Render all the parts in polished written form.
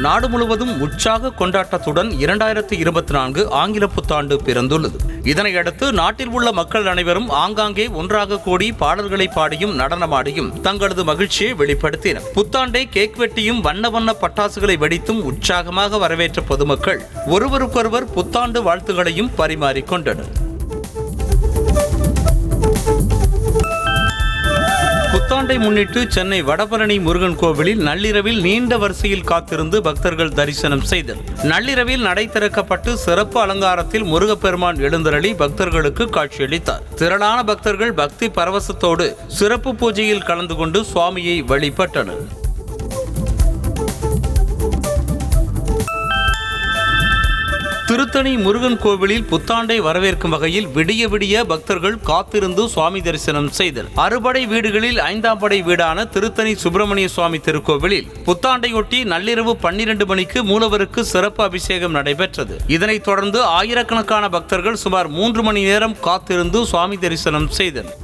நாடு முழுவதும் உற்சாக கொண்டாட்டத்துடன் 2024 ஆங்கில புத்தாண்டு பிறந்துள்ளது. இதனையடுத்து நாட்டில் உள்ள மக்கள் அனைவரும் ஆங்காங்கே ஒன்றாக கூடி பாடல்களை பாடியும் நடனமாடியும் தங்களது மகிழ்ச்சியை வெளிப்படுத்தினர். புத்தாண்டை கேக் வெட்டியும் வண்ண வண்ண பட்டாசுகளை வெடித்தும் உற்சாகமாக வரவேற்ற பொதுமக்கள் ஒருவருக்கொருவர் புத்தாண்டு வாழ்த்துகளையும் பரிமாறிக்கொண்டனர். புத்தாண்டை முன்னிட்டு சென்னை வடபழனி முருகன் கோவிலில் நள்ளிரவில் நீண்ட வரிசையில் காத்திருந்து பக்தர்கள் தரிசனம் செய்தனர். நள்ளிரவில் நடை திறக்கப்பட்டு சிறப்பு அலங்காரத்தில் முருகப்பெருமான் எழுந்தருளி பக்தர்களுக்கு காட்சியளித்தார். திரளான பக்தர்கள் பக்தி பரவசத்தோடு சிறப்பு பூஜையில் கலந்து கொண்டு சுவாமியை வழிபட்டனர். திருத்தணி முருகன் கோவிலில் புத்தாண்டை வரவேற்கும் வகையில் விடிய விடிய பக்தர்கள் காத்திருந்து சுவாமி தரிசனம் செய்தனர். அறுபடை வீடுகளில் 5ஆம் படை வீடான திருத்தணி சுப்பிரமணிய சுவாமி திருக்கோவிலில் புத்தாண்டையொட்டி நள்ளிரவு 12 மணிக்கு மூலவருக்கு சிறப்பு அபிஷேகம் நடைபெற்றது. இதனைத் தொடர்ந்து ஆயிரக்கணக்கான பக்தர்கள் சுமார் 3 மணி நேரம் காத்திருந்து சுவாமி தரிசனம் செய்தனர்.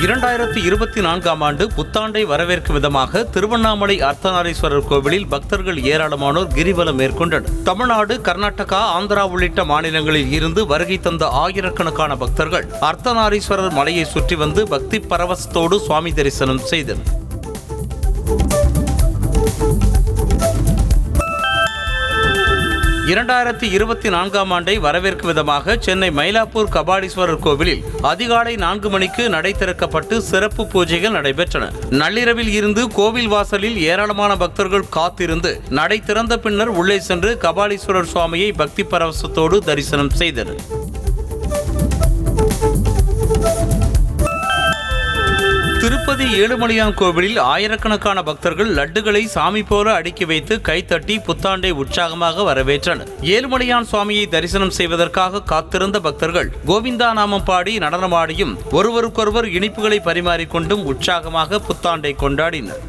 2024ஆம் ஆண்டு புத்தாண்டை வரவேற்கும் விதமாக திருவண்ணாமலை அர்த்தநாரீஸ்வரர் கோவிலில் பக்தர்கள் ஏராளமானோர் கிரிவலம் மேற்கொண்டனர். தமிழ்நாடு, கர்நாடகா, ஆந்திரா உள்ளிட்ட மாநிலங்களில் இருந்து வருகை தந்த ஆயிரக்கணக்கான பக்தர்கள் அர்த்தநாரீஸ்வரர் மலையை சுற்றி வந்து பக்தி பரவசத்தோடு சுவாமி தரிசனம் செய்தனர். இரண்டாயிரத்தி 24ஆம் ஆண்டை வரவேற்கும் விதமாக சென்னை மயிலாப்பூர் கபாலீஸ்வரர் கோவிலில் அதிகாலை 4 மணிக்கு நடை திறக்கப்பட்டு சிறப்பு பூஜைகள் நடைபெற்றன. நள்ளிரவில் இருந்து கோவில் வாசலில் ஏராளமான பக்தர்கள் காத்திருந்து நடை திறந்த பின்னர் உள்ளே சென்று கபாலீஸ்வரர் சுவாமியை பக்தி பரவசத்தோடு தரிசனம் செய்தனர். திருப்பதி ஏழுமலையான் கோவிலில் ஆயிரக்கணக்கான பக்தர்கள் லட்டுகளை சாமி போல அடுக்கி வைத்து கைத்தட்டி புத்தாண்டை உற்சாகமாக வரவேற்றனர். ஏழுமலையான் சுவாமியை தரிசனம் செய்வதற்காக காத்திருந்த பக்தர்கள் கோவிந்தா நாமம் பாடி நடனமாடியும் ஒருவருக்கொருவர் இனிப்புகளை பரிமாறிக்கொண்டும் உற்சாகமாக புத்தாண்டை கொண்டாடினர்.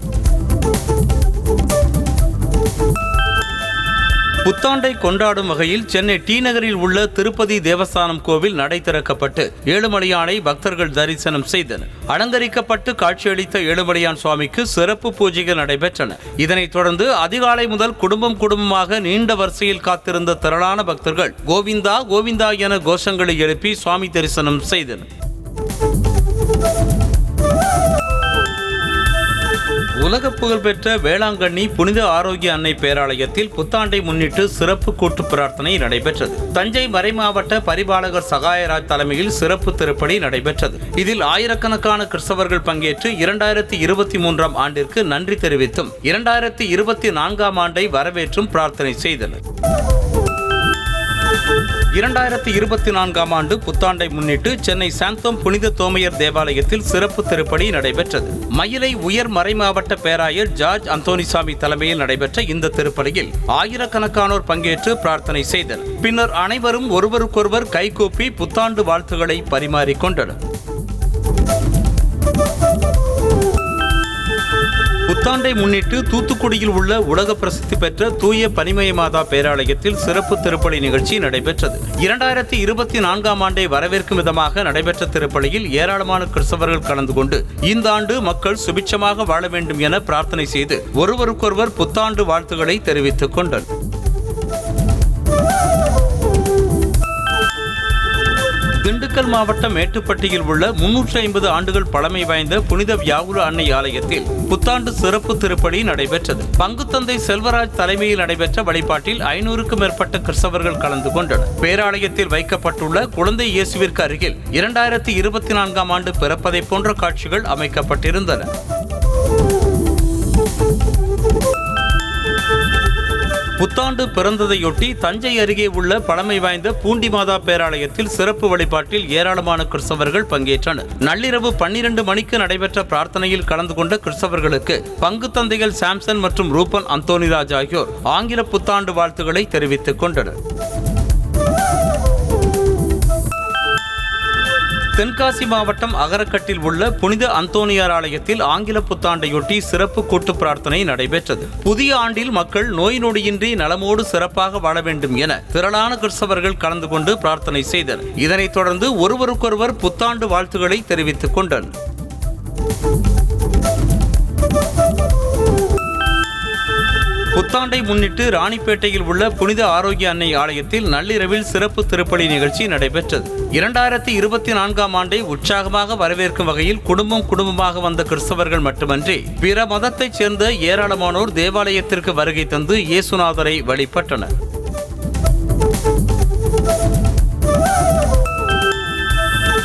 புத்தாண்டை கொண்டாடும் வகையில் சென்னை டி நகரில் உள்ள திருப்பதி தேவஸ்தானம் கோவில் நடை திறக்கப்பட்டு ஏழுமலையானை பக்தர்கள் தரிசனம் செய்தனர். அலங்கரிக்கப்பட்டு காட்சியளித்த ஏழுமலையான் சுவாமிக்கு சிறப்பு பூஜைகள் நடைபெற்றன. இதனைத் தொடர்ந்து அதிகாலை முதல் குடும்பமாக நீண்ட வரிசையில் காத்திருந்த திரளான பக்தர்கள் கோவிந்தா கோவிந்தா என கோஷங்களை எழுப்பி சுவாமி தரிசனம் செய்தனர். உலக புகழ்பெற்ற வேளாங்கண்ணி புனித ஆரோக்கிய அன்னை பேராலயத்தில் புத்தாண்டை முன்னிட்டு சிறப்பு கூட்டு பிரார்த்தனை நடைபெற்றது. தஞ்சை மறைமாவட்ட பரிபாலகர் சகாயராஜ் தலைமையில் சிறப்பு திருப்பலி நடைபெற்றது. இதில் ஆயிரக்கணக்கான கிறிஸ்தவர்கள் பங்கேற்று 2023ஆம் ஆண்டிற்கு நன்றி தெரிவித்தும் 2024ஆம் ஆண்டை வரவேற்றும் பிரார்த்தனை செய்தனர். 2024ஆம் ஆண்டு புத்தாண்டை முன்னிட்டு சென்னை சாந்தோம் புனித தோமையர் தேவாலயத்தில் சிறப்பு திருப்பலி நடைபெற்றது. மயிலை உயர் மறைமாவட்ட பேராயர் ஜார்ஜ் அந்தோனிசாமி தலைமையில் நடைபெற்ற இந்த திருப்பலியில் ஆயிரக்கணக்கானோர் பங்கேற்று பிரார்த்தனை செய்தனர். பின்னர் அனைவரும் ஒருவருக்கொருவர் கைகூப்பி புத்தாண்டு வாழ்த்துக்களை பரிமாறிக்கொண்டனர். புத்தாண்டை முன்னிட்டு தூத்துக்குடியில் உள்ள உலக பிரசித்தி பெற்ற தூய பனிமய மாதா பேராலயத்தில் சிறப்பு திருப்பலி நிகழ்ச்சி நடைபெற்றது. 2024ஆம் ஆண்டை வரவேற்கும் விதமாக நடைபெற்ற திருப்பலியில் ஏராளமான கிறிஸ்தவர்கள் கலந்து கொண்டு இந்த ஆண்டு மக்கள் சுபிட்சமாக வாழ வேண்டும் என பிரார்த்தனை செய்து ஒருவருக்கொருவர் புத்தாண்டு வாழ்த்துக்களை தெரிவித்துக் கொண்டனர். திண்டுக்கல் மாவட்டம் மேட்டுப்பட்டியில் உள்ள 350 ஆண்டுகள் பழமை வாய்ந்த புனித வியாகுல அன்னை ஆலயத்தில் புத்தாண்டு சிறப்பு திருப்பலி நடைபெற்றது. பங்குத்தந்தை செல்வராஜ் தலைமையில் நடைபெற்ற வழிபாட்டில் 500க்கும் மேற்பட்ட கிறிஸ்தவர்கள் கலந்து கொண்டனர். பேராலயத்தில் வைக்கப்பட்டுள்ள குழந்தை இயேசுவிற்கு அருகில் 2024ஆம் ஆண்டு பிறப்பதை போன்ற காட்சிகள் அமைக்கப்பட்டிருந்தன. புத்தாண்டு பிறந்ததையொட்டி தஞ்சை அருகே உள்ள பழமை வாய்ந்த பூண்டி மாதா பேராலயத்தில் சிறப்பு வழிபாட்டில் ஏராளமான கிறிஸ்தவர்கள் பங்கேற்றனர். நள்ளிரவு 12 மணிக்கு நடைபெற்ற பிரார்த்தனையில் கலந்து கொண்ட கிறிஸ்தவர்களுக்கு பங்கு தந்தைகள் சாம்சன் மற்றும் ரூபன் அந்தோனிராஜ் ஆகியோர் ஆங்கில புத்தாண்டு வாழ்த்துக்களை தெரிவித்துக் கொண்டனர். தென்காசி மாவட்டம் அகரக்கட்டில் உள்ள புனித அந்தோனியார் ஆலயத்தில் ஆங்கில புத்தாண்டையொட்டி சிறப்பு கூட்டு பிரார்த்தனை நடைபெற்றது. புதிய ஆண்டில் மக்கள் நோய் நொடியின்றி நலமோடு சிறப்பாக வாழ வேண்டும் என திரளான கிறிஸ்தவர்கள் கலந்து கொண்டு பிரார்த்தனை செய்தனர். இதனைத் தொடர்ந்து ஒருவருக்கொருவர் புத்தாண்டு வாழ்த்துக்களை தெரிவித்துக் கொண்டனர். புத்தாண்டை முன்னிட்டு ராணிப்பேட்டையில் உள்ள புனித ஆரோக்கிய அன்னை ஆலயத்தில் நள்ளிரவில் சிறப்பு திருப்பலி நிகழ்ச்சி நடைபெற்றது. 2024ஆம் ஆண்டை உற்சாகமாக வரவேற்கும் வகையில் குடும்பமாக வந்த கிறிஸ்தவர்கள் மட்டுமன்றி பிற மதத்தைச் சேர்ந்த ஏராளமானோர் தேவாலயத்திற்கு வருகை தந்து இயேசுநாதரை வழிபட்டனர்.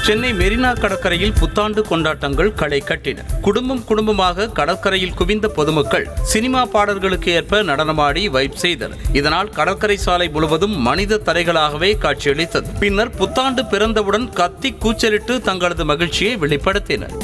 சென்னை மெரினா கடற்கரையில் புத்தாண்டு கொண்டாட்டங்கள் களை கட்டின. குடும்பமாக கடற்கரையில் குவிந்த பொதுமக்கள் சினிமா பாடல்களுக்கு ஏற்ப நடனமாடி வைப் செய்தனர். இதனால் கடற்கரை சாலை முழுவதும் மனித தரைகளாகவே காட்சியளித்தது. பின்னர் புத்தாண்டு பிறந்தவுடன் கத்தி கூச்சலிட்டு தங்களது மகிழ்ச்சியை வெளிப்படுத்தினர்.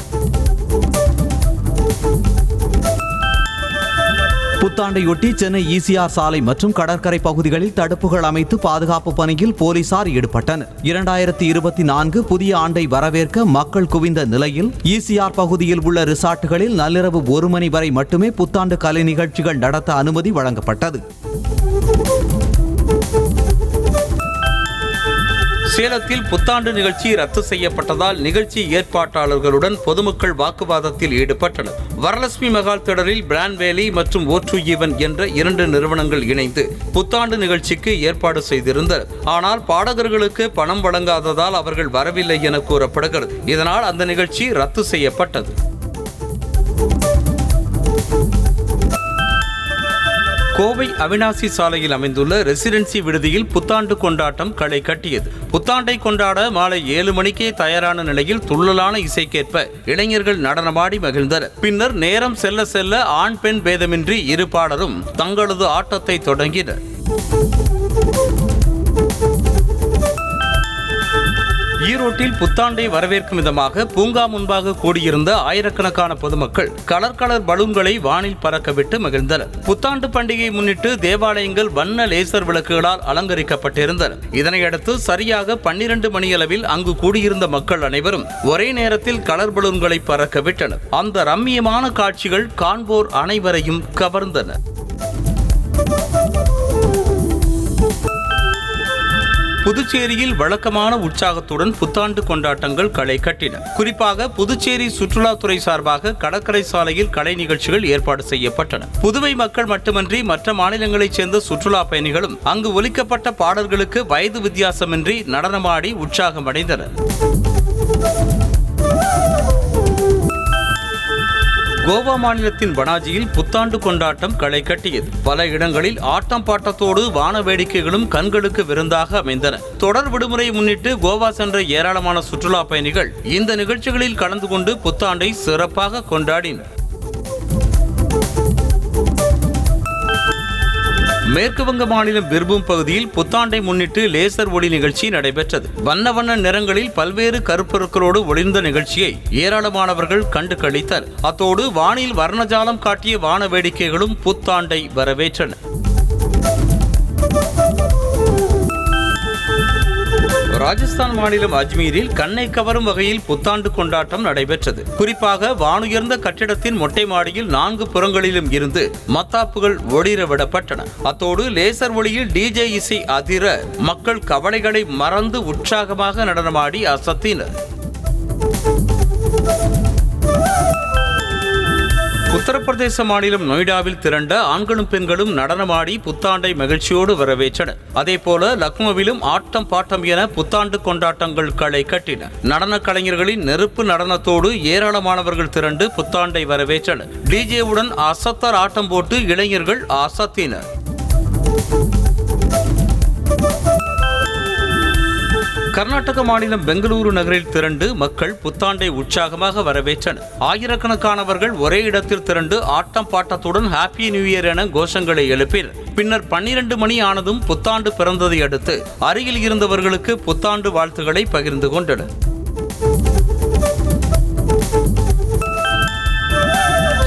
புத்தாண்டையொட்டி சென்னை ஈசிஆர் சாலை மற்றும் கடற்கரை பகுதிகளில் தடுப்புகள் அமைத்து பாதுகாப்பு பணியில் போலீசார் ஈடுபட்டனர். 2024 புதிய ஆண்டை வரவேற்க மக்கள் குவிந்த நிலையில் ஈசிஆர் பகுதியில் உள்ள ரிசார்ட்டுகளில் நள்ளிரவு 1 மணி வரை மட்டுமே புத்தாண்டு கலை நிகழ்ச்சிகள் நடத்த அனுமதி வழங்கப்பட்டது. சேலத்தில் புத்தாண்டு நிகழ்ச்சி ரத்து செய்யப்பட்டதால் நிகழ்ச்சி ஏற்பாட்டாளர்களுடன் பொதுமக்கள் வாக்குவாதத்தில் ஈடுபட்டனர். வரலட்சுமி மகால் திடலில் பிரான்வேலி மற்றும் ஓற்று ஈவன் என்ற 2 நிறுவனங்கள் இணைந்து புத்தாண்டு நிகழ்ச்சிக்கு ஏற்பாடு செய்திருந்தனர். ஆனால் பாடகர்களுக்கு பணம் வழங்காததால் அவர்கள் வரவில்லை என கூறப்படுகிறது. இதனால் அந்த நிகழ்ச்சி ரத்து செய்யப்பட்டது. கோவை அவினாசி சாலையில் அமைந்துள்ள ரெசிடென்சி விடுதியில் புத்தாண்டு கொண்டாட்டம் களை கட்டியது. புத்தாண்டை கொண்டாட மாலை 7 மணிக்கே தயாரான நிலையில் துள்ளலான இசைக்கேற்ப இளைஞர்கள் நடனமாடி மகிழ்ந்தனர். பின்னர் நேரம் செல்ல செல்ல ஆண் பெண் பேதமின்றி இரு பாடலும் தங்களது ஆட்டத்தை தொடங்கினர். ஈரோட்டில் புத்தாண்டை வரவேற்கும் விதமாக பூங்கா முன்பாக கூடியிருந்த ஆயிரக்கணக்கான பொதுமக்கள் கலர் பலூன்களை வானில் பறக்கவிட்டு மகிழ்ந்தனர். புத்தாண்டு பண்டிகையை முன்னிட்டு தேவாலயங்கள் வண்ண லேசர் விளக்குகளால் அலங்கரிக்கப்பட்டிருந்தன. இதனையடுத்து சரியாக 12 மணியளவில் அங்கு கூடியிருந்த மக்கள் அனைவரும் ஒரே நேரத்தில் கலர் பலூன்களை பறக்கவிட்டனர். அந்த ரம்மியமான காட்சிகள் காண்போர் அனைவரையும் கவர்ந்தன. புதுச்சேரியில் வழக்கமான உற்சாகத்துடன் புத்தாண்டு கொண்டாட்டங்கள் களை கட்டின. குறிப்பாக புதுச்சேரி சுற்றுலாத்துறை சார்பாக கடற்கரை சாலையில் கலை நிகழ்ச்சிகள் ஏற்பாடு செய்யப்பட்டன. புதுவை மக்கள் மட்டுமன்றி மற்ற மாநிலங்களைச் சேர்ந்த சுற்றுலா பயணிகளும் அங்கு ஒலிக்கப்பட்ட பாடல்களுக்கு வயது வித்தியாசமின்றி நடனமாடி உற்சாகமடைந்தனர். கோவா மாநிலத்தின் பனாஜியில் புத்தாண்டு கொண்டாட்டம் களை கட்டியது. பல இடங்களில் ஆட்டம் பாட்டத்தோடு வான வேடிக்கைகளும் கண்களுக்கு விருந்தாக அமைந்தன. தொடர் விடுமுறையை முன்னிட்டு கோவா சென்ற ஏராளமான சுற்றுலா பயணிகள் இந்த நிகழ்ச்சிகளில் கலந்து கொண்டு புத்தாண்டை சிறப்பாக கொண்டாடினர். மேற்கு வங்க மாநிலம் பிர்பூம் பகுதியில் புத்தாண்டை முன்னிட்டு லேசர் ஒளி நிகழ்ச்சி நடைபெற்றது. வண்ண நிறங்களில் பல்வேறு கருப்பொருட்களோடு ஒளிர்ந்த நிகழ்ச்சியை ஏராளமானவர்கள் கண்டு களித்தனர். அத்தோடு வானில் வர்ணஜாலம் காட்டிய வான வேடிக்கைகளும் புத்தாண்டை வரவேற்றன. ராஜஸ்தான் மாநிலம் அஜ்மீரில் கண்ணை கவரும் வகையில் புத்தாண்டு கொண்டாட்டம் நடைபெற்றது. குறிப்பாக வானுயர்ந்த கட்டிடத்தின் மொட்டை மாடியில் 4 புறங்களிலும் இருந்து மத்தாப்புகள் ஒளிர விடப்பட்டன. அத்தோடு லேசர் ஒளியில் டிஜே இசை அதிர மக்கள் கவலைகளை மறந்து உற்சாகமாக நடனமாடி அசத்தினர். உத்தரப்பிரதேச மாநிலம் நொய்டாவில் திரண்ட ஆண்களும் பெண்களும் நடனமாடி புத்தாண்டை மகிழ்ச்சியோடு வரவேற்றனர். அதேபோல லக்னோவிலும் ஆட்டம் பாட்டம் என புத்தாண்டு கொண்டாட்டங்கள் களை கட்டின. நடன கலைஞர்களின் நெருப்பு நடனத்தோடு ஏராளமானவர்கள் திரண்டு புத்தாண்டை வரவேற்றனர். டிஜேவுடன் அசத்தர் ஆட்டம் போட்டு இளைஞர்கள் அசத்தினர். கர்நாடக மாநிலம் பெங்களூரு நகரில் திரண்டு மக்கள் புத்தாண்டை உற்சாகமாக வரவேற்றனர். ஆயிரக்கணக்கானவர்கள் ஒரே இடத்தில் திரண்டு ஆட்டம் பாட்டத்துடன் ஹாப்பி நியூ இயர் என கோஷங்களை எழுப்பினர். பின்னர் 12 மணி ஆனதும் புத்தாண்டு பிறந்ததை அடுத்து அருகில் இருந்தவர்களுக்கு புத்தாண்டு வாழ்த்துக்களை பகிர்ந்து கொண்டனர்.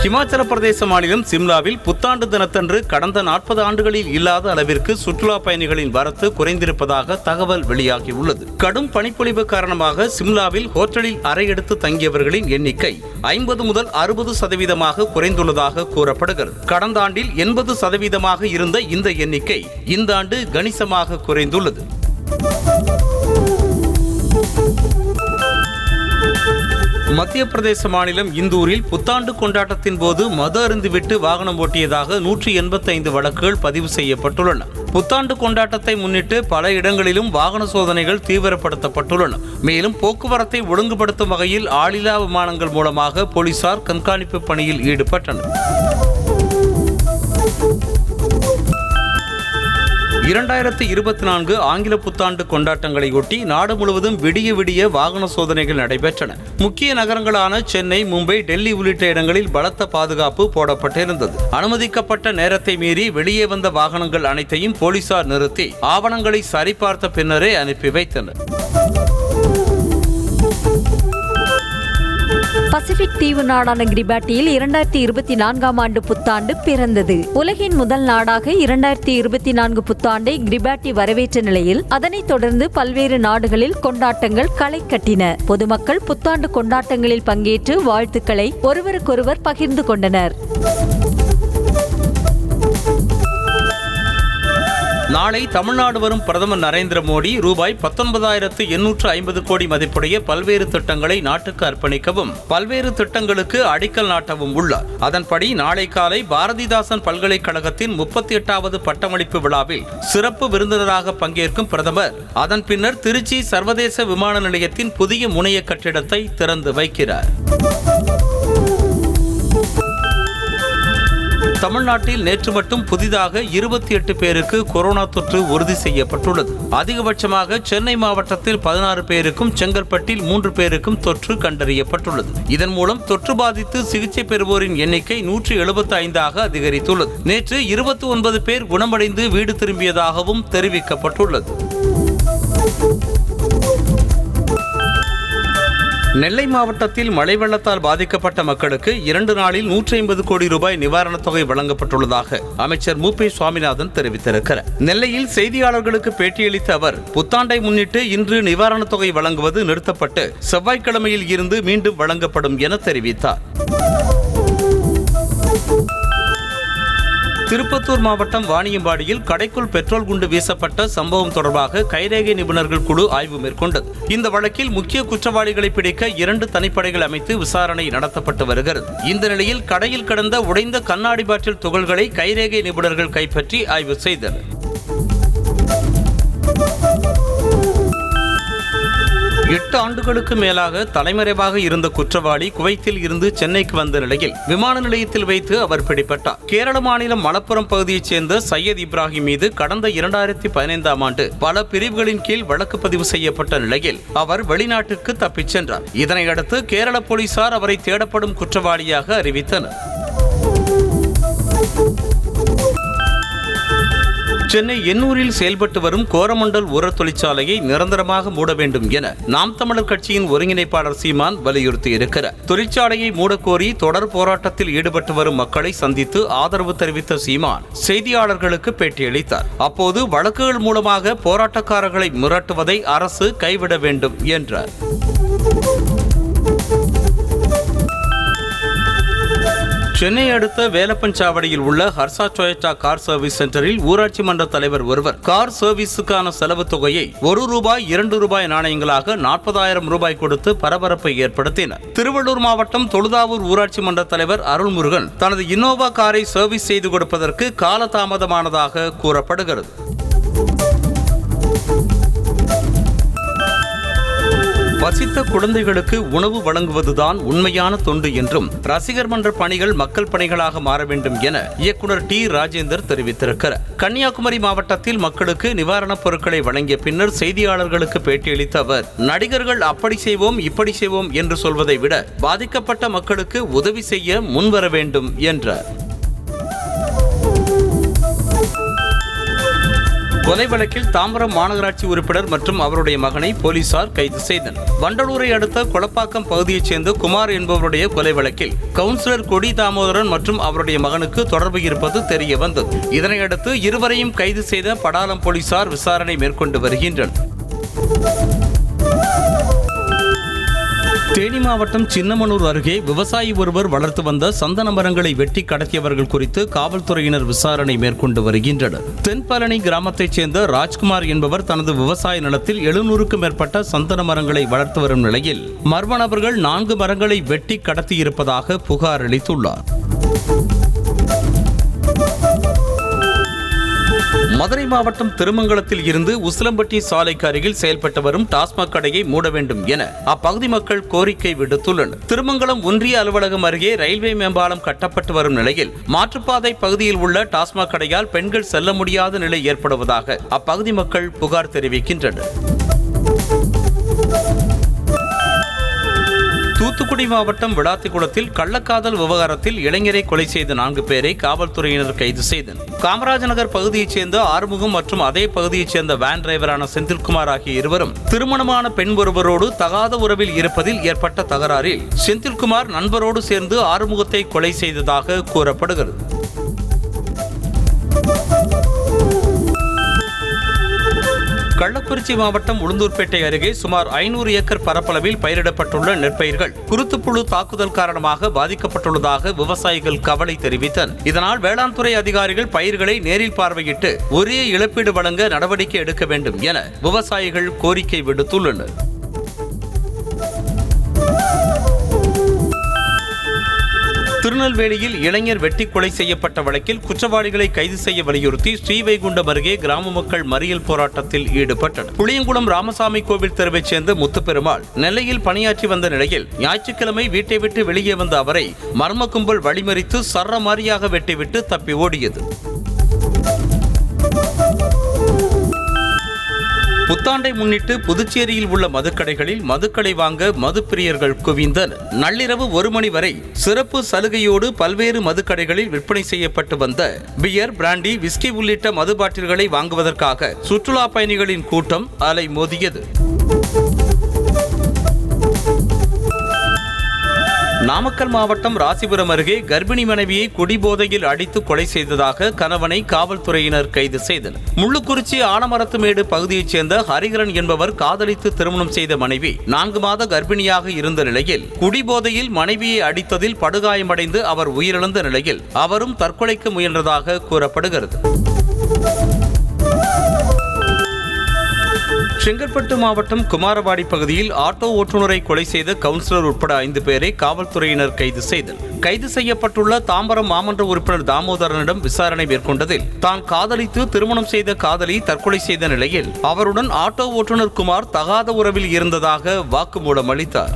ஹிமாச்சல பிரதேச மாநிலம் சிம்லாவில் புத்தாண்டு தினத்தன்று கடந்த 40 ஆண்டுகளில் இல்லாத அளவிற்கு சுற்றுலா பயணிகளின் வரத்து குறைந்திருப்பதாக தகவல் வெளியாகியுள்ளது. கடும் பனிப்பொழிவு காரணமாக சிம்லாவில் ஹோட்டலில் அறை எடுத்து தங்கியவர்களின் எண்ணிக்கை 50 முதல் 60% குறைந்துள்ளதாக கூறப்படுகிறது. கடந்த ஆண்டில் 80% இருந்த இந்த எண்ணிக்கை இந்த ஆண்டு கணிசமாக குறைந்துள்ளது. மத்திய பிரதேச மாநிலம் இந்தூரில் புத்தாண்டு கொண்டாட்டத்தின் போது மது அருந்திவிட்டு வாகனம் ஓட்டியதாக 185 வழக்குகள் பதிவு செய்யப்பட்டுள்ளன. புத்தாண்டு கொண்டாட்டத்தை முன்னிட்டு பல இடங்களிலும் வாகன சோதனைகள் தீவிரப்படுத்தப்பட்டுள்ளன. மேலும் போக்குவரத்தை ஒழுங்குபடுத்தும் வகையில் ஆளில்லா விமானங்கள் மூலமாக போலீசார் கண்காணிப்பு பணியில் ஈடுபட்டனர். 2024 ஆங்கில புத்தாண்டு கொண்டாட்டங்களையொட்டி நாடு முழுவதும் விடிய விடிய வாகன சோதனைகள் நடைபெற்றன. முக்கிய நகரங்களான சென்னை, மும்பை, டெல்லி உள்ளிட்ட இடங்களில் பலத்த பாதுகாப்பு போடப்பட்டிருந்தது. அனுமதிக்கப்பட்ட நேரத்தை மீறி வெளியே வந்த வாகனங்கள் அனைத்தையும் போலீசார் நிறுத்தி ஆவணங்களை சரிபார்த்த பின்னரே அனுப்பி வைத்தனர். பசிபிக் தீவு நாடான கிரிபாட்டியில் 2024 ஆண்டு புத்தாண்டு பிறந்தது. உலகின் முதல் நாடாக 2024 புத்தாண்டை கிரிபாட்டி வரவேற்ற நிலையில் அதனைத் தொடர்ந்து பல்வேறு நாடுகளில் கொண்டாட்டங்கள் களை கட்டின. பொதுமக்கள் புத்தாண்டு கொண்டாட்டங்களில் பங்கேற்று வாழ்த்துக்களை ஒருவருக்கொருவர் பகிர்ந்து கொண்டனர். நாளை தமிழ்நாடு வரும் பிரதமர் நரேந்திர மோடி ரூபாய் 19,850 கோடி மதிப்புடைய பல்வேறு திட்டங்களை நாட்டுக்கு அர்ப்பணிக்கவும் பல்வேறு திட்டங்களுக்கு அடிக்கல் நாட்டவும் உள்ளார். அதன்படி நாளை காலை பாரதிதாசன் பல்கலைக்கழகத்தின் 38வது பட்டமளிப்பு விழாவில் சிறப்பு விருந்தினராக பங்கேற்கும் பிரதமர் அதன் பின்னர் திருச்சி சர்வதேச விமான நிலையத்தின் புதிய முனைய கட்டிடத்தை திறந்து வைக்கிறார். தமிழ்நாட்டில் நேற்று மட்டும் புதிதாக 28 பேருக்கு கொரோனா தொற்று உறுதி செய்யப்பட்டுள்ளது. அதிகபட்சமாக சென்னை மாவட்டத்தில் 16 பேருக்கும் செங்கல்பட்டில் 3 பேருக்கும் தொற்று கண்டறியப்பட்டுள்ளது. இதன் மூலம் தொற்று பாதித்து சிகிச்சை பெறுவோரின் எண்ணிக்கை 175 அதிகரித்துள்ளது. நேற்று 29 பேர் குணமடைந்து வீடு திரும்பியதாகவும் தெரிவிக்கப்பட்டுள்ளது. நெல்லை மாவட்டத்தில் மழை வெள்ளத்தால் பாதிக்கப்பட்ட மக்களுக்கு 2 நாளில் 150 கோடி ரூபாய் நிவாரணத் தொகை வழங்கப்பட்டுள்ளதாக அமைச்சர் மு. சுவாமிநாதன் தெரிவித்திருக்கிறார். நெல்லையில் செய்தியாளர்களுக்கு பேட்டியளித்த அவர், புத்தாண்டை முன்னிட்டு இன்று நிவாரணத் தொகை வழங்குவது நிறுத்தப்பட்டு செவ்வாய்க்கிழமையில் இருந்து மீண்டும் வழங்கப்படும் என தெரிவித்தார். திருப்பத்தூர் மாவட்டம் வாணியம்பாடியில் கடைக்குள் பெட்ரோல் குண்டு வீசப்பட்ட சம்பவம் தொடர்பாக கைரேகை நிபுணர்கள் குழு ஆய்வு மேற்கொண்டது. இந்த வழக்கில் முக்கிய குற்றவாளிகளை பிடிக்க 2 தனிப்படைகள் அமைத்து விசாரணை நடத்தப்பட்டு வருகிறது. இந்த நிலையில் கடையில் கிடந்த உடைந்த கண்ணாடி பாட்டில் துகள்களை கைரேகை நிபுணர்கள் கைப்பற்றி ஆய்வு செய்தனர். 8 ஆண்டுகளுக்கு மேலாக தலைமறைவாக இருந்த குற்றவாளி குவைத்தில் இருந்து சென்னைக்கு வந்த நிலையில் விமான நிலையத்தில் வைத்து அவர் பிடிபட்டார். கேரள மாநிலம் மலப்புரம் பகுதியைச் சேர்ந்த சையத் இப்ராஹிம் மீது கடந்த 2015 ஆண்டு பல பிரிவுகளின் கீழ் வழக்கு பதிவு செய்யப்பட்ட நிலையில் அவர் வெளிநாட்டுக்கு தப்பிச் சென்றார். இதனையடுத்து கேரள போலீசார் அவரை தேடப்படும் குற்றவாளியாக அறிவித்தனர். சென்னை எண்ணூரில் செயல்பட்டு வரும் கோரமண்டல் உர தொழிற்சாலையை நிரந்தரமாக மூட வேண்டும் என நாம் தமிழர் கட்சியின் ஒருங்கிணைப்பாளர் சீமான் வலியுறுத்தியிருக்கிறார். தொழிற்சாலையை மூடக்கோரி தொடர் போராட்டத்தில் ஈடுபட்டு வரும் மக்களை சந்தித்து ஆதரவு தெரிவித்த சீமான் செய்தியாளர்களுக்கு பேட்டியளித்தார். அப்போது வழக்குகள் மூலமாக போராட்டக்காரர்களை மிரட்டுவதை அரசு கைவிட வேண்டும் என்றார். சென்னை அடுத்த வேலப்பஞ்சாவடியில் உள்ள ஹர்ஷா டொயோட்டா கார் சர்வீஸ் சென்டரில் ஊராட்சி மன்ற தலைவர் ஒருவர் கார் சர்வீஸுக்கான செலவு தொகையை ₹1, ₹2 நாணயங்களாக 40,000 ரூபாய் கொடுத்து பரபரப்பை ஏற்படுத்தினார். திருவள்ளூர் மாவட்டம் தொழுதாவூர் ஊராட்சி மன்ற தலைவர் அருள்முருகன் தனது இன்னோவா காரை சர்வீஸ் செய்து கொடுப்பதற்கு காலதாமதமானதாக கூறப்படுகிறது. பசித்த குழந்தைகளுக்கு உணவு வழங்குவதுதான் உண்மையான தொண்டு என்றும் ரசிகர் மன்ற பணிகள் மக்கள் பணிகளாக மாற வேண்டும் என இயக்குனர் டி. ராஜேந்தர் தெரிவித்திருக்கிறார். கன்னியாகுமரி மாவட்டத்தில் மக்களுக்கு நிவாரணப் பொருட்களை வழங்கிய பின்னர் செய்தியாளர்களுக்கு பேட்டியளித்த அவர், நடிகர்கள் அப்படி செய்வோம் இப்படி செய்வோம் என்று சொல்வதை விட பாதிக்கப்பட்ட மக்களுக்கு உதவி செய்ய முன்வர வேண்டும் என்றார். கொலை வழக்கில் தாம்பரம் மாநகராட்சி உறுப்பினர் மற்றும் அவருடைய மகனை போலீசார் கைது செய்தனர். வண்டலூரை அடுத்த கொளப்பாக்கம் பகுதியைச் சேர்ந்த குமார் என்பவருடைய கொலை வழக்கில் கவுன்சிலர் கொடி தாமோதரன் மற்றும் அவருடைய மகனுக்கு தொடர்பு இருப்பது தெரிய வந்தது. இதனையடுத்து இருவரையும் கைது செய்த படாலம் போலீசார் விசாரணை மேற்கொண்டு வருகின்றனர். தேனி மாவட்டம் சின்னமனூர் அருகே விவசாயி ஒருவர் வளர்த்து வந்த சந்தன மரங்களை வெட்டி கடத்தியவர்கள் குறித்து காவல்துறையினர் விசாரணை மேற்கொண்டு வருகின்றனர். தென்பழனி கிராமத்தைச் சேர்ந்த ராஜ்குமார் என்பவர் தனது விவசாய நிலத்தில் 700க்கும் மேற்பட்ட சந்தன மரங்களை வளர்த்து வரும் நிலையில் மர்ம நபர்கள் 4 மரங்களை வெட்டி கடத்தியிருப்பதாக புகார் அளித்துள்ளார். மதுரை மாவட்டம் திருமங்கலத்தில் இருந்து உசிலம்பட்டி சாலைக்கு அருகில் செயல்பட்டு வரும் டாஸ்மாக் கடையை மூட வேண்டும் என அப்பகுதி மக்கள் கோரிக்கை விடுத்துள்ளனர். திருமங்கலம் ஒன்றிய அலுவலகம் அருகே ரயில்வே மேம்பாலம் கட்டப்பட்டு வரும் நிலையில் மாற்றுப்பாதை பகுதியில் உள்ள டாஸ்மாக் கடையால் பெண்கள் செல்ல முடியாத நிலை ஏற்படுவதாக அப்பகுதி மக்கள் புகார் தெரிவிக்கின்றனர். தூத்துக்குடி மாவட்டம் விளாத்திக்குளத்தில் கள்ளக்காதல் விவகாரத்தில் இளைஞரை கொலை செய்த 4 பேரை காவல்துறையினர் கைது செய்தனர். காமராஜ் நகர் பகுதியைச் சேர்ந்த ஆறுமுகம் மற்றும் அதே பகுதியைச் சேர்ந்த வேன் டிரைவரான செந்தில்குமார் ஆகிய இருவரும் திருமணமான பெண் ஒருவரோடு தகாத உறவில் இருப்பதில் ஏற்பட்ட தகராறில் செந்தில்குமார் நண்பரோடு சேர்ந்து ஆறுமுகத்தை கொலை செய்ததாக கூறப்படுகிறது. கள்ளக்குறிச்சி மாவட்டம் உளுந்தூர்பேட்டை அருகே சுமார் 500 ஏக்கர் பரப்பளவில் பயிரிடப்பட்டுள்ள நெற்பயிர்கள் குருத்துப்புழு தாக்குதல் காரணமாக பாதிக்கப்பட்டுள்ளதாக விவசாயிகள் கவலை தெரிவித்தனர். இதனால் வேளாண் துறை அதிகாரிகள் பயிர்களை நேரில் பார்வையிட்டு உரிய இழப்பீடு வழங்க நடவடிக்கை எடுக்க வேண்டும் என விவசாயிகள் கோரிக்கை விடுத்துள்ளனர். திருநெல்வேலியில் இளைஞர் வெட்டி கொலை செய்யப்பட்ட வழக்கில் குற்றவாளிகளை கைது செய்ய வலியுறுத்தி ஸ்ரீவைகுண்டம் அருகே கிராம மக்கள் மறியல் போராட்டத்தில் ஈடுபட்டனர். புளியங்குளம் ராமசாமி கோவில் தெருவைச் சேர்ந்த முத்துப்பெருமாள் நெல்லையில் பணியாற்றி வந்த நிலையில் ஞாயிற்றுக்கிழமை வீட்டை விட்டு வெளியே வந்த அவரை மர்ம கும்பல் வழிமறித்து சரமாரியாக வெட்டிவிட்டு தப்பி ஓடியது. புத்தாண்டை முன்னிட்டு புதுச்சேரியில் உள்ள மதுக்கடைகளில் மதுக்களை வாங்க மதுப்பிரியர்கள் குவிந்தனர். நள்ளிரவு 1 மணி வரை சிறப்பு சலுகையோடு பல்வேறு மதுக்கடைகளில் விற்பனை செய்யப்பட்டு வந்த பியர், பிராண்டி, விஸ்கி உள்ளிட்ட மது பாட்டில்களை வாங்குவதற்காக சுற்றுலா பயணிகளின் கூட்டம் அலைமோதியது. நாமக்கல் மாவட்டம் ராசிபுரம் அருகே கர்ப்பிணி மனைவியை குடிபோதையில் அடித்து கொலை செய்ததாக கணவனை காவல்துறையினர் கைது செய்தனர். முள்ளுக்குறிச்சி ஆலமரத்துமேடு பகுதியைச் சேர்ந்த ஹரிகரன் என்பவர் காதலித்து திருமணம் செய்த மனைவி 4 மாத கர்ப்பிணியாக இருந்த நிலையில் குடிபோதையில் மனைவியை அடித்ததில் படுகாயமடைந்து அவர் உயிரிழந்த நிலையில் அவரும் தற்கொலைக்கு முயன்றதாக கூறப்படுகிறது. செங்கற்பட்டு மாவட்டம் குமாரவாடி பகுதியில் ஆட்டோ ஓட்டுநரை கொலை செய்த கவுன்சிலர் உட்பட 5 பேரை காவல்துறையினர் கைது செய்தனர். கைது செய்யப்பட்டுள்ள தாம்பரம் மாமன்ற உறுப்பினர் தாமோதரனிடம் விசாரணை மேற்கொண்டதில் தான் காதலித்து திருமணம் செய்த காதலி தற்கொலை செய்த நிலையில் அவருடன் ஆட்டோ ஓட்டுநர் குமார் தகாத உறவில் இருந்ததாக வாக்குமூலம் அளித்தார்.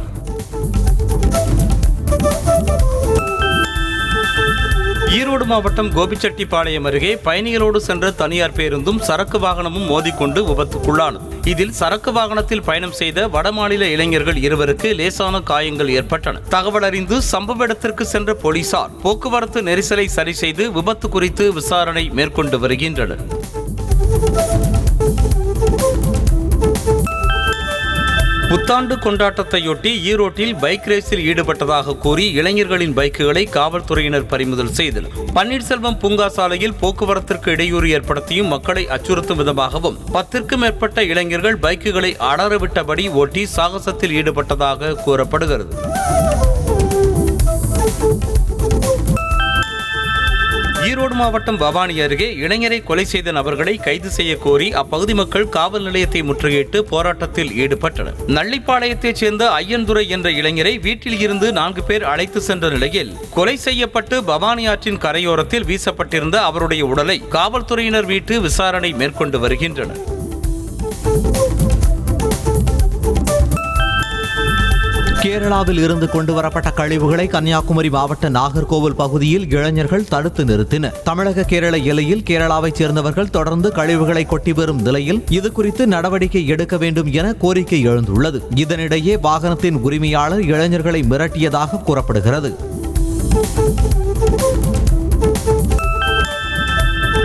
ஈரோடு மாவட்டம் கோபிச்செட்டிப்பாளையம் அருகே பயணிகளோடு சென்ற தனியார் பேருந்தும் சரக்கு வாகனமும் மோதிக்கொண்டு விபத்துக்குள்ளானது. இதில் சரக்கு வாகனத்தில் பயணம் செய்த வடமாநில இளைஞர்கள் 2 லேசான காயங்கள் ஏற்பட்டன. தகவல் அறிந்து சம்பவ இடத்திற்கு சென்ற போலீசார் போக்குவரத்து நெரிசலை சரி செய்து விபத்து குறித்து விசாரணை மேற்கொண்டு வருகின்றனர். புத்தாண்டு கொண்டாட்டத்தையொட்டி ஈரோட்டில் பைக் ரேஸில் ஈடுபட்டதாக கூறி இளைஞர்களின் பைக்குகளை காவல்துறையினர் பறிமுதல் செய்தனர். பன்னீர்செல்வம் பூங்கா சாலையில் போக்குவரத்திற்கு இடையூறு ஏற்படுத்தியும் மக்களை அச்சுறுத்தும் விதமாகவும் 10க்கும் மேற்பட்ட இளைஞர்கள் பைக்குகளை அலறவிட்டபடி ஓட்டி சாகசத்தில் ஈடுபட்டதாக கூறப்படுகிறது. ஈரோடு மாவட்டம் பவானி அருகே இளைஞரை கொலை செய்த நபர்களை கைது செய்ய கோரி அப்பகுதி மக்கள் காவல் நிலையத்தை முற்றுகையிட்டு போராட்டத்தில் ஈடுபட்டனர். நள்ளிப்பாளையத்தைச் சேர்ந்த ஐயன்துரை என்ற இளைஞரை வீட்டில் இருந்து 4 பேர் அழைத்து சென்ற நிலையில் கொலை செய்யப்பட்டு பவானி ஆற்றின் கரையோரத்தில் வீசப்பட்டிருந்த அவருடைய உடலை காவல்துறையினர் மீட்டு விசாரணை மேற்கொண்டு வருகின்றனர். கேரளாவில் இருந்து கொண்டுவரப்பட்ட கழிவுகளை கன்னியாகுமரி மாவட்ட நாகர்கோவில் பகுதியில் இளைஞர்கள் தடுத்து நிறுத்தினர். தமிழக கேரள எல்லையில் கேரளாவைச் சேர்ந்தவர்கள் தொடர்ந்து கழிவுகளை கொட்டி வரும் நிலையில் இதுகுறித்து நடவடிக்கை எடுக்க வேண்டும் என கோரிக்கை எழுந்துள்ளது. இதனிடையே வாகனத்தின் உரிமையாளர் இளைஞர்களை மிரட்டியதாக கூறப்படுகிறது.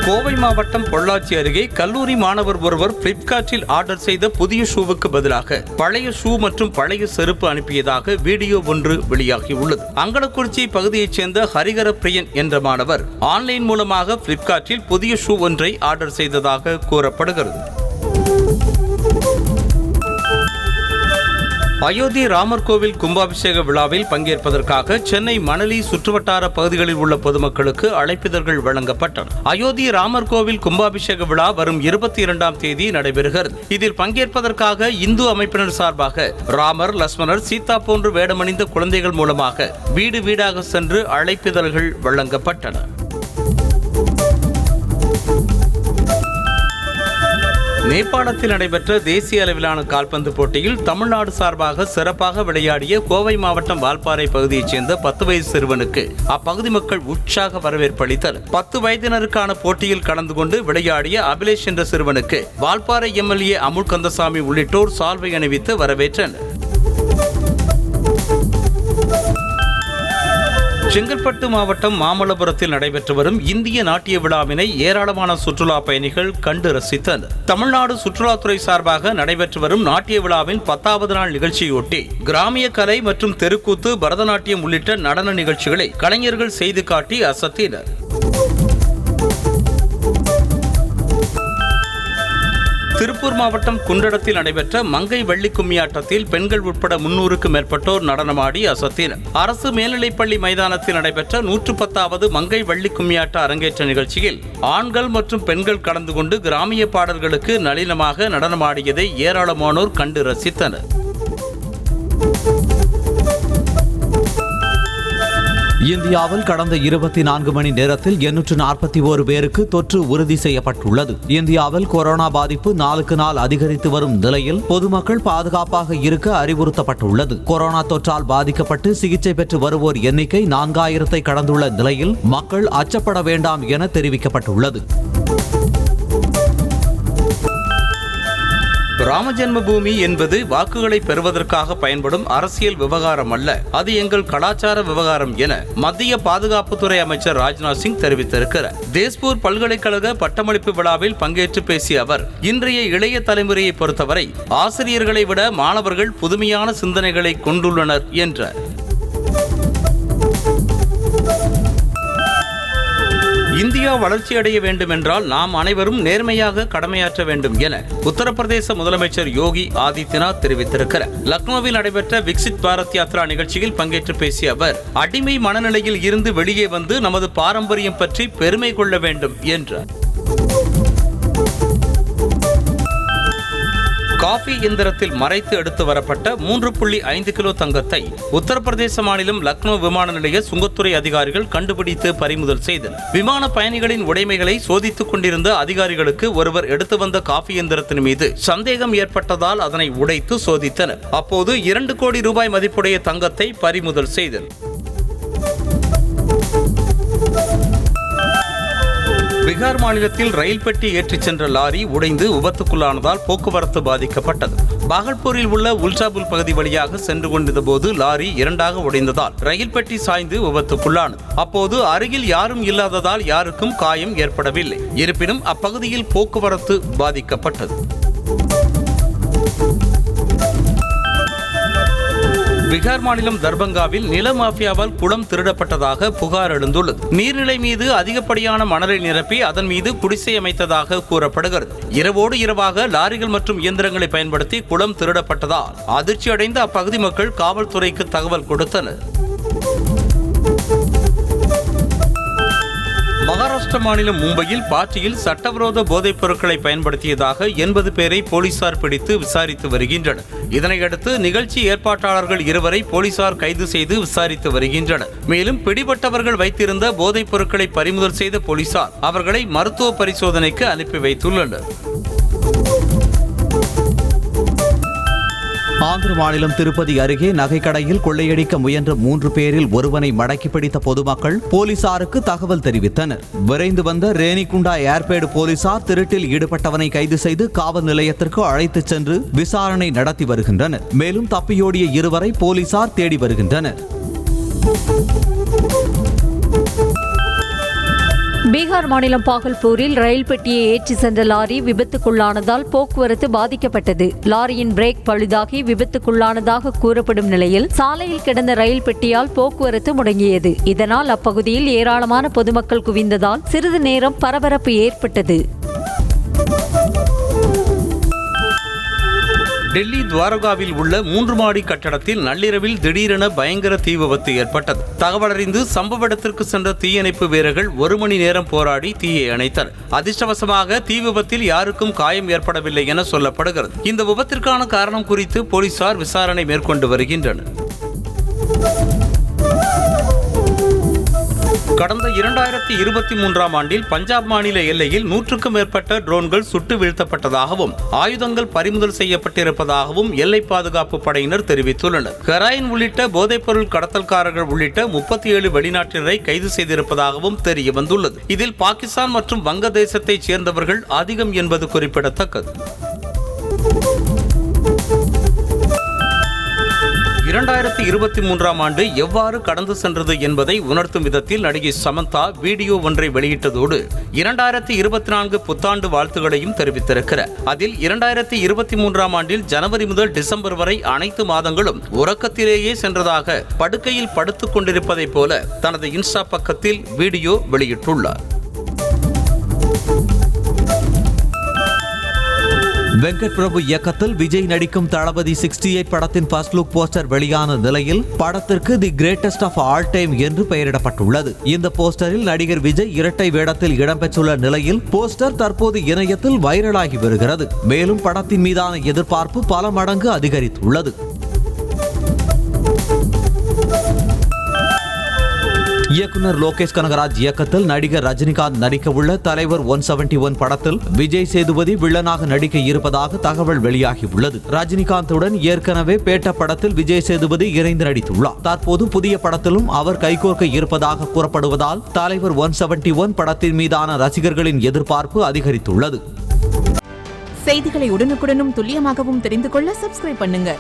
கோவை மாவட்டம் பொள்ளாச்சி அருகே கல்லூரி மாணவர் ஒருவர் பிளிப்கார்ட்டில் ஆர்டர் செய்த புதிய ஷூவுக்கு பதிலாக பழைய ஷூ மற்றும் பழைய செருப்பு அனுப்பியதாக வீடியோ ஒன்று வெளியாகியுள்ளது. அங்கலக்குறிச்சி பகுதியைச் சேர்ந்த ஹரிகர பிரியன் என்ற மாணவர் ஆன்லைன் மூலமாக பிளிப்கார்ட்டில் புதிய ஷூ ஒன்றை ஆர்டர் செய்ததாக கூறப்படுகிறது. அயோத்தி ராமர் கோவில் கும்பாபிஷேக விழாவில் பங்கேற்பதற்காக சென்னை மணலி சுற்றுவட்டார பகுதிகளில் உள்ள பொதுமக்களுக்கு அழைப்பிதழ்கள் வழங்கப்பட்டன. அயோத்தி ராமர் கோவில் கும்பாபிஷேக விழா வரும் 22ஆம் தேதி நடைபெறுகிறது. இதில் பங்கேற்பதற்காக இந்து அமைப்பினர் சார்பாக ராமர், லட்சுமணர், சீதா போன்று வேடமணிந்த குழந்தைகள் மூலமாக வீடு வீடாக சென்று அழைப்பிதழ்கள் வழங்கப்பட்டன. நேபாளத்தில் நடைபெற்ற தேசிய அளவிலான கால்பந்து போட்டியில் தமிழ்நாடு சார்பாக சிறப்பாக விளையாடிய கோவை மாவட்டம் வால்பாறை பகுதியைச் சேர்ந்த 10 வயது சிறுவனுக்கு அப்பகுதி மக்கள் உற்சாக வரவேற்பு அளித்தனர். 10 வயதினருக்கான போட்டியில் கலந்து கொண்டு விளையாடிய அபிலேஷ் என்ற சிறுவனுக்கு வால்பாறை எம்எல்ஏ அமுல் கந்தசாமி உள்ளிட்டோர் சால்வை அணிவித்து வரவேற்றனர். செங்கல்பட்டு மாவட்டம் மாமல்லபுரத்தில் நடைபெற்று வரும் இந்திய நாட்டிய விழாவினை ஏராளமான சுற்றுலா பயணிகள் கண்டு ரசித்தனர். தமிழ்நாடு சுற்றுலாத்துறை சார்பாக நடைபெற்று வரும் நாட்டிய விழாவின் 10வது நாள் நிகழ்ச்சியொட்டி கிராமிய கலை மற்றும் தெருக்கூத்து, பரதநாட்டியம் உள்ளிட்ட நடன நிகழ்ச்சிகளை கலைஞர்கள் செய்து காட்டி அசத்தினர். திருப்பூர் மாவட்டம் குண்டடத்தில் நடைபெற்ற மங்கை வெள்ளி கும்மியாட்டத்தில் பெண்கள் உட்பட 300க்கும் மேற்பட்டோர் நடனமாடி அசத்தினர். அரசு மேல்நிலைப்பள்ளி மைதானத்தில் நடைபெற்ற 110வது மங்கை வெள்ளி கும்மியாட்ட அரங்கேற்ற நிகழ்ச்சியில் ஆண்கள் மற்றும் பெண்கள் கலந்து கொண்டு கிராமிய பாடல்களுக்கு நளினமாக நடனமாடியதை ஏராளமானோர் கண்டு ரசித்தனர். இந்தியாவில் கடந்த 24 மணி நேரத்தில் 841 பேருக்கு தொற்று உறுதி செய்யப்பட்டுள்ளது. இந்தியாவில் கொரோனா பாதிப்பு நாளுக்கு நாள் அதிகரித்து வரும் நிலையில் பொதுமக்கள் பாதுகாப்பாக இருக்க அறிவுறுத்தப்பட்டுள்ளது. கொரோனா தொற்றால் பாதிக்கப்பட்டு சிகிச்சை பெற்று வருவோர் எண்ணிக்கை 4000-ஐ கடந்துள்ள நிலையில் மக்கள் அச்சப்பட வேண்டாம் என தெரிவிக்கப்பட்டுள்ளது. ராமஜென்ம பூமி என்பது வாக்குகளை பெறுவதற்காக பயன்படும் அரசியல் விவகாரம் அல்ல, அது எங்கள் கலாச்சார விவகாரம் என மத்திய பாதுகாப்புத்துறை அமைச்சர் ராஜ்நாத் சிங் தெரிவித்திருக்கிறார். தேஸ்பூர் பல்கலைக்கழக பட்டமளிப்பு விழாவில் பங்கேற்று பேசிய அவர், இன்றைய இளைய தலைமுறையை பொறுத்தவரை ஆசிரியர்களை விட மாணவர்கள் புதுமையான சிந்தனைகளை கொண்டுள்ளனர் என்றார். இந்தியா வளர்ச்சியடைய வேண்டும் என்றால் நாம் அனைவரும் நேர்மையாக கடமையாற்ற வேண்டும் என உத்தரப்பிரதேச முதலமைச்சர் யோகி ஆதித்யநாத் தெரிவித்திருக்கிறார். லக்னோவில் நடைபெற்ற விக்சித் பாரத் யாத்ரா நிகழ்ச்சியில் பங்கேற்று பேசிய அவர், அடிமை மனநிலையில் இருந்து வெளியே வந்து நமது பாரம்பரியம் பற்றி பெருமை கொள்ள வேண்டும் என்றார். காஃபி இயந்திரத்தில் மறைத்து எடுத்து வரப்பட்ட 3.5 கிலோ தங்கத்தை உத்தரப்பிரதேச மாநிலம் லக்னோ விமான நிலைய சுங்கத்துறை அதிகாரிகள் கண்டுபிடித்து பறிமுதல் செய்தனர். விமான பயணிகளின் உடைமைகளை சோதித்துக் கொண்டிருந்த அதிகாரிகளுக்கு ஒருவர் எடுத்து வந்த காஃபி இயந்திரத்தின் மீது சந்தேகம் ஏற்பட்டதால் அதனை உடைத்து சோதித்தனர். அப்போது 2 கோடி ரூபாய் மதிப்புடைய தங்கத்தை பறிமுதல் செய்தனர். பீகார் மாநிலத்தில் ரயில் பெட்டி ஏற்றிச் சென்ற லாரி உடைந்து விபத்துக்குள்ளானதால் போக்குவரத்து பாதிக்கப்பட்டது. பாகல்பூரில் உள்ள உல்சாபுல் பகுதி வழியாக சென்று கொண்டிருந்த போது லாரி 2ஆக உடைந்ததால் ரயில் பெட்டி சாய்ந்து விபத்துக்குள்ளானது. அப்போது அருகில் யாரும் இல்லாததால் யாருக்கும் காயம் ஏற்படவில்லை. இருப்பினும் அப்பகுதியில் போக்குவரத்து பாதிக்கப்பட்டது. பீகார் மாநிலம் தர்பங்காவில் நில மாஃபியாவால் குளம் திருடப்பட்டதாக புகார் எழுந்துள்ளது. நீர்நிலை மீது அதிகப்படியான மணலை நிரப்பி அதன் மீது குடிசை அமைத்ததாக கூறப்படுகிறது. இரவோடு இரவாக லாரிகள் மற்றும் இயந்திரங்களை பயன்படுத்தி குளம் திருடப்பட்டதால் அதிர்ச்சியடைந்த அப்பகுதி மக்கள் காவல்துறைக்கு தகவல் கொடுத்தனர். மகாராஷ்டிர மாநிலம் மும்பையில் பாட்டியில் சட்டவிரோத போதைப் பொருட்களை பயன்படுத்தியதாக 80 பேரை போலீசார் பிடித்து விசாரித்து வருகின்றனர். இதனையடுத்து நிகழ்ச்சி ஏற்பாட்டாளர்கள் 2 போலீசார் கைது செய்து விசாரித்து வருகின்றனர். மேலும் பிடிபட்டவர்கள் வைத்திருந்த போதைப் பொருட்களை பறிமுதல் செய்த போலீசார் அவர்களை மருத்துவ பரிசோதனைக்கு அனுப்பி வைத்துள்ளனர். ஆந்திர மாநிலம் திருப்பதி அருகே நகைக்கடையில் கொள்ளையடிக்க முயன்ற 3 பேரில் ஒருவனை மடக்கி பிடித்த பொதுமக்கள் போலீசாருக்கு தகவல் தெரிவித்தனர். விரைந்து வந்த ரேணிகுண்டா ஏர்பேடு போலீசார் திருட்டில் ஈடுபட்டவனை கைது செய்து காவல் நிலையத்திற்கு அழைத்துச் சென்று விசாரணை நடத்தி வருகின்றனர். மேலும் தப்பியோடிய 2 போலீசார் தேடி வருகின்றனர். பீகார் மாநிலம் பாகல்பூரில் ரயில் பெட்டியை ஏற்றி சென்ற லாரி விபத்துக்குள்ளானதால் போக்குவரத்து பாதிக்கப்பட்டது. லாரியின் பிரேக் பழுதாகி விபத்துக்குள்ளானதாக கூறப்படும் நிலையில் சாலையில் கிடந்த ரயில் பெட்டியால் போக்குவரத்து முடங்கியது. இதனால் அப்பகுதியில் ஏராளமான பொதுமக்கள் குவிந்ததால் சிறிது நேரம் பரபரப்பு ஏற்பட்டது. டெல்லி துவாரகாவில் உள்ள 3 மாடி கட்டடத்தில் நள்ளிரவில் திடீரென பயங்கர தீ விபத்து ஏற்பட்டது. தகவலறிந்து சம்பவ இடத்திற்கு சென்ற தீயணைப்பு வீரர்கள் 1 மணி நேரம் போராடி தீயை அணைத்தனர். அதிர்ஷ்டவசமாக தீ விபத்தில் யாருக்கும் காயம் ஏற்படவில்லை என சொல்லப்படுகிறது. இந்த விபத்திற்கான காரணம் குறித்து போலீசார் விசாரணை மேற்கொண்டு வருகின்றனர். கடந்த 2023ஆம் ஆண்டில் பஞ்சாப் மாநில எல்லையில் 100க்கும் மேற்பட்ட ட்ரோன்கள் சுட்டு வீழ்த்தப்பட்டதாகவும் ஆயுதங்கள் பறிமுதல் செய்யப்பட்டிருப்பதாகவும் எல்லை பாதுகாப்பு படையினர் தெரிவித்துள்ளனர். ஹெராயின் உள்ளிட்ட போதைப்பொருள் கடத்தல்காரர்கள் உள்ளிட்ட 37 வெளிநாட்டினரை கைது செய்திருப்பதாகவும் தெரிய வந்துள்ளது. இதில் பாகிஸ்தான் மற்றும் வங்கதேசத்தைச் சேர்ந்தவர்கள் அதிகம் என்பது குறிப்பிடத்தக்கது. 2023ஆம் ஆண்டு எவ்வாறு கடந்து சென்றது என்பதை உணர்த்தும் விதத்தில் நடிகை சமந்தா வீடியோ ஒன்றை வெளியிட்டதோடு 2024 புத்தாண்டு வாழ்த்துகளையும் தெரிவித்திருக்கிறார். அதில் 2023ஆம் ஆண்டில் ஜனவரி முதல் டிசம்பர் வரை அனைத்து மாதங்களும் உறக்கத்திலேயே சென்றதாக படுக்கையில் படுத்துக் கொண்டிருப்பதைப் போல தனது இன்ஸ்டா பக்கத்தில் வீடியோ வெளியிட்டுள்ளார். வெங்கட் பிரபு இயக்கத்தில் விஜய் நடிக்கும் தளபதி 68 படத்தின் ஃபர்ஸ்ட் லுக் போஸ்டர் வெளியான நிலையில் படத்திற்கு the greatest of all time என்று பெயரிடப்பட்டுள்ளது. இந்த போஸ்டரில் நடிகர் விஜய் இரட்டை வேடத்தில் இடம்பெற்றுள்ள நிலையில் போஸ்டர் தற்போது இணையத்தில் வைரலாகி வருகிறது. மேலும் படத்தின் மீதான எதிர்பார்ப்பு பல மடங்கு அதிகரித்துள்ளது. இயக்குனர் லோகேஷ் கனகராஜ் இயக்கத்தில் நடிகர் ரஜினிகாந்த் நடிக்க உள்ள தலைவர் 171 படத்தில் விஜய் சேதுபதி வில்லனாக நடிக்க இருப்பதாக தகவல் வெளியாகியுள்ளது. ரஜினிகாந்துடன் ஏற்கனவே பேட்ட படத்தில் விஜய் சேதுபதி இணைந்து நடித்துள்ளார். தற்போது புதிய படத்திலும் அவர் கைகோர்க்க இருப்பதாக கூறப்படுவதால் தலைவர் 171 படத்தின் மீதான ரசிகர்களின் எதிர்பார்ப்பு அதிகரித்துள்ளது. செய்திகளை உடனுக்குடனும் துல்லியமாகவும் தெரிந்து கொள்ள சப்ஸ்கிரைப் பண்ணுங்க.